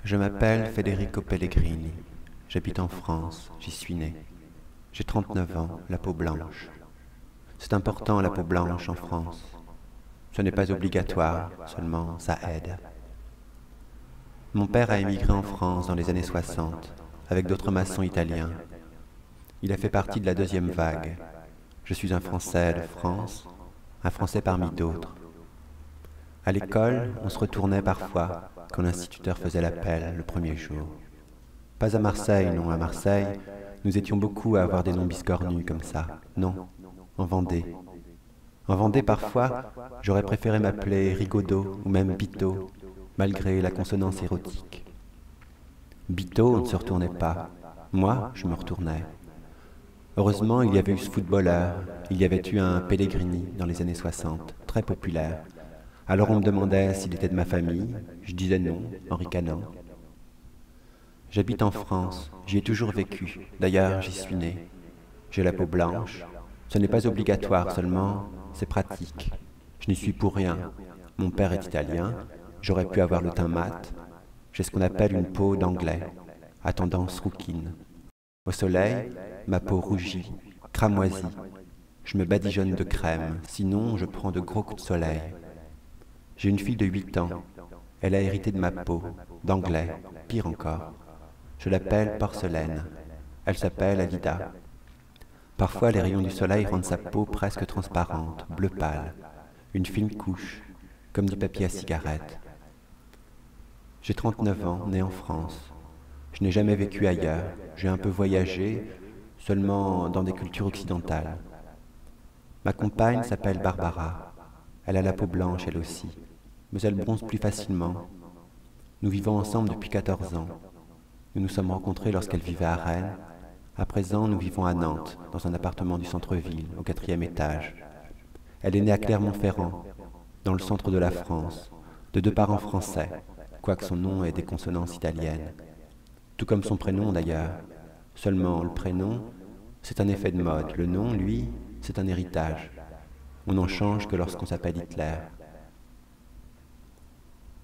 Je m'appelle Federico Pellegrini. J'habite en France, j'y suis né. J'ai 39 ans, la peau blanche. C'est important la peau blanche en France. Ce n'est pas obligatoire, seulement ça aide. Mon père a émigré en France dans les années 60, avec d'autres maçons italiens. Il a fait partie de la deuxième vague. Je suis un Français de France, un Français parmi d'autres. À l'école, on se retournait parfois quand l'instituteur faisait l'appel le premier jour. Pas à Marseille, non, à Marseille, nous étions beaucoup à avoir des noms biscornus comme ça. Non, en Vendée. En Vendée, parfois, j'aurais préféré m'appeler Rigaudot ou même Bito, malgré la consonance érotique. Bito, on ne se retournait pas. Moi, je me retournais. Heureusement, il y avait eu ce footballeur, il y avait eu un Pellegrini dans les années 60, très populaire. Alors on me demandait s'il était de ma famille, je disais non, en ricanant. J'habite en France, j'y ai toujours vécu, d'ailleurs j'y suis né. J'ai la peau blanche, ce n'est pas obligatoire seulement, c'est pratique. Je n'y suis pour rien, mon père est italien, j'aurais pu avoir le teint mat, j'ai ce qu'on appelle une peau d'anglais, à tendance rouquine. Au soleil, ma peau rougit, cramoisie, je me badigeonne de crème, sinon je prends de gros coups de soleil. J'ai une fille de 8 ans. Elle a hérité de ma peau, d'anglais, pire encore. Je l'appelle porcelaine. Elle s'appelle Alida. Parfois, les rayons du soleil rendent sa peau presque transparente, bleu pâle. Une fine couche, comme du papier à cigarette. J'ai 39 ans, né en France. Je n'ai jamais vécu ailleurs. J'ai un peu voyagé, seulement dans des cultures occidentales. Ma compagne s'appelle Barbara. Elle a la peau blanche, elle aussi. Mais elle bronze plus facilement. Nous vivons ensemble depuis 14 ans. Nous nous sommes rencontrés lorsqu'elle vivait à Rennes. À présent, nous vivons à Nantes, dans un appartement du centre-ville, au 4e étage. Elle est née à Clermont-Ferrand, dans le centre de la France, de 2 parents français, quoique son nom ait des consonances italiennes. Tout comme son prénom d'ailleurs. Seulement, le prénom, c'est un effet de mode. Le nom, lui, c'est un héritage. On n'en change que lorsqu'on s'appelle Hitler.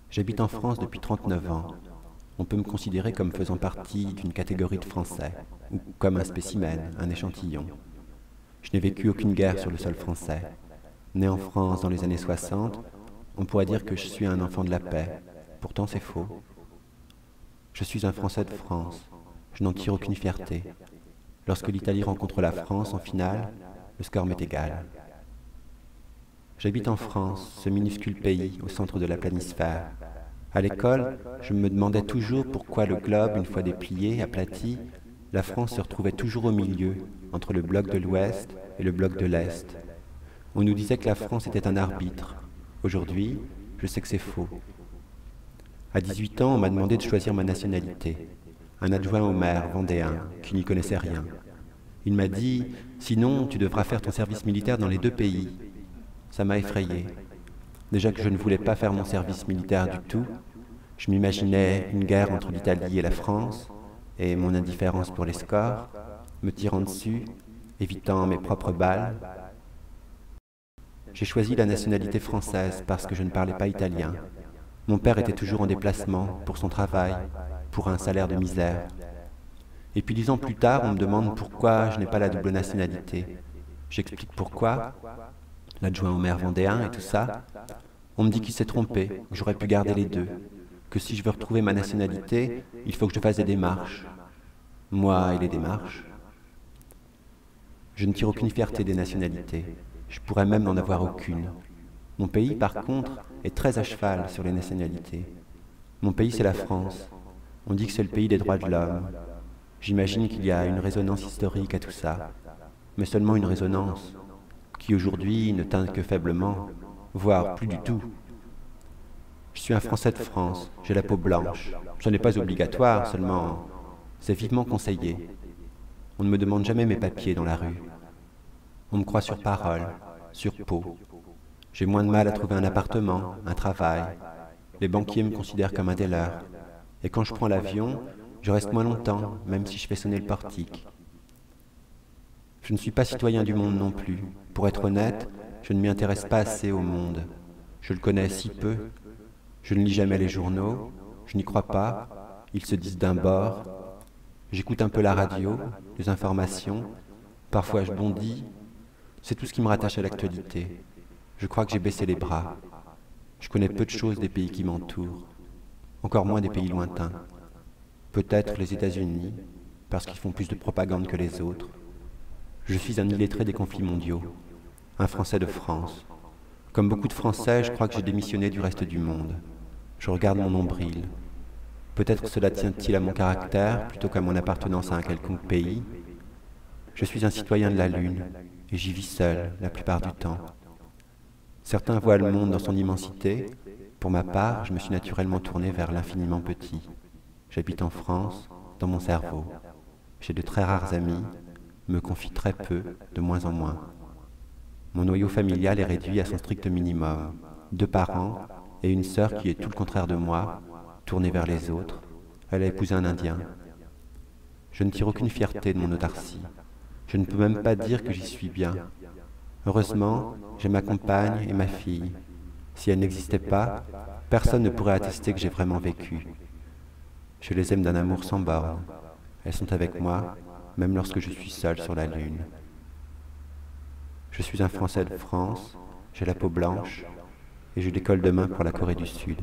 J'habite en France depuis 39 ans. On peut me considérer comme faisant partie d'une catégorie de Français, ou comme un spécimen, un échantillon. Je n'ai vécu aucune guerre sur le sol français. Né en France dans les années 60, on pourrait dire que je suis un enfant de la paix. Pourtant c'est faux. Je suis un Français de France. Je n'en tire aucune fierté. Lorsque l'Italie rencontre la France en finale, le score m'est égal. J'habite en France, ce minuscule pays au centre de la planisphère. À l'école, je me demandais toujours pourquoi le globe, une fois déplié, aplati, la France se retrouvait toujours au milieu, entre le bloc de l'Ouest et le bloc de l'Est. On nous disait que la France était un arbitre. Aujourd'hui, je sais que c'est faux. À 18 ans, on m'a demandé de choisir ma nationalité. Un adjoint au maire vendéen, qui n'y connaissait rien. Il m'a dit « Sinon, tu devras faire ton service militaire dans les 2 pays ». Ça m'a effrayé. Déjà que je ne voulais pas faire mon service militaire du tout, je m'imaginais une guerre entre l'Italie et la France, et mon indifférence pour les scores, me tirant dessus, évitant mes propres balles. J'ai choisi la nationalité française parce que je ne parlais pas italien. Mon père était toujours en déplacement pour son travail, pour un salaire de misère. Et puis 10 ans plus tard, on me demande pourquoi je n'ai pas la double nationalité. J'explique pourquoi. L'adjoint au maire vendéen et tout ça, on me dit qu'il s'est trompé, que j'aurais pu garder les 2, que si je veux retrouver ma nationalité, il faut que je fasse des démarches. Moi et les démarches. Je ne tire aucune fierté des nationalités, je pourrais même n'en avoir aucune. Mon pays, par contre, est très à cheval sur les nationalités. Mon pays, c'est la France. On dit que c'est le pays des droits de l'homme. J'imagine qu'il y a une résonance historique à tout ça, mais seulement une résonance, qui aujourd'hui ne teinte que faiblement, voire plus du tout. Je suis un Français de France, j'ai la peau blanche. Ce n'est pas obligatoire, seulement c'est vivement conseillé. On ne me demande jamais mes papiers dans la rue. On me croit sur parole, sur peau. J'ai moins de mal à trouver un appartement, un travail. Les banquiers me considèrent comme un des leurs. Et quand je prends l'avion, je reste moins longtemps, même si je fais sonner le portique. Je ne suis pas citoyen du monde non plus. Pour être honnête, je ne m'y intéresse pas assez au monde. Je le connais si peu. Je ne lis jamais les journaux, je n'y crois pas. Ils se disent d'un bord. J'écoute un peu la radio, les informations. Parfois je bondis. C'est tout ce qui me rattache à l'actualité. Je crois que j'ai baissé les bras. Je connais peu de choses des pays qui m'entourent. Encore moins des pays lointains. Peut-être les États-Unis, parce qu'ils font plus de propagande que les autres. Je suis un illettré des conflits mondiaux, un Français de France. Comme beaucoup de Français, je crois que j'ai démissionné du reste du monde. Je regarde mon nombril. Peut-être cela tient-il à mon caractère plutôt qu'à mon appartenance à un quelconque pays. Je suis un citoyen de la Lune, et j'y vis seul la plupart du temps. Certains voient le monde dans son immensité. Pour ma part, je me suis naturellement tourné vers l'infiniment petit. J'habite en France, dans mon cerveau. J'ai de très rares amis, me confie très peu, de moins en moins. Mon noyau familial est réduit à son strict minimum. 2 parents et une sœur qui est tout le contraire de moi, tournée vers les autres. Elle a épousé un Indien. Je ne tire aucune fierté de mon autarcie. Je ne peux même pas dire que j'y suis bien. Heureusement, j'ai ma compagne et ma fille. Si elles n'existaient pas, personne ne pourrait attester que j'ai vraiment vécu. Je les aime d'un amour sans borne. Elles sont avec moi, même lorsque je suis seul sur la Lune. Je suis un Français de France, j'ai la peau blanche, et je décolle demain pour la Corée du Sud.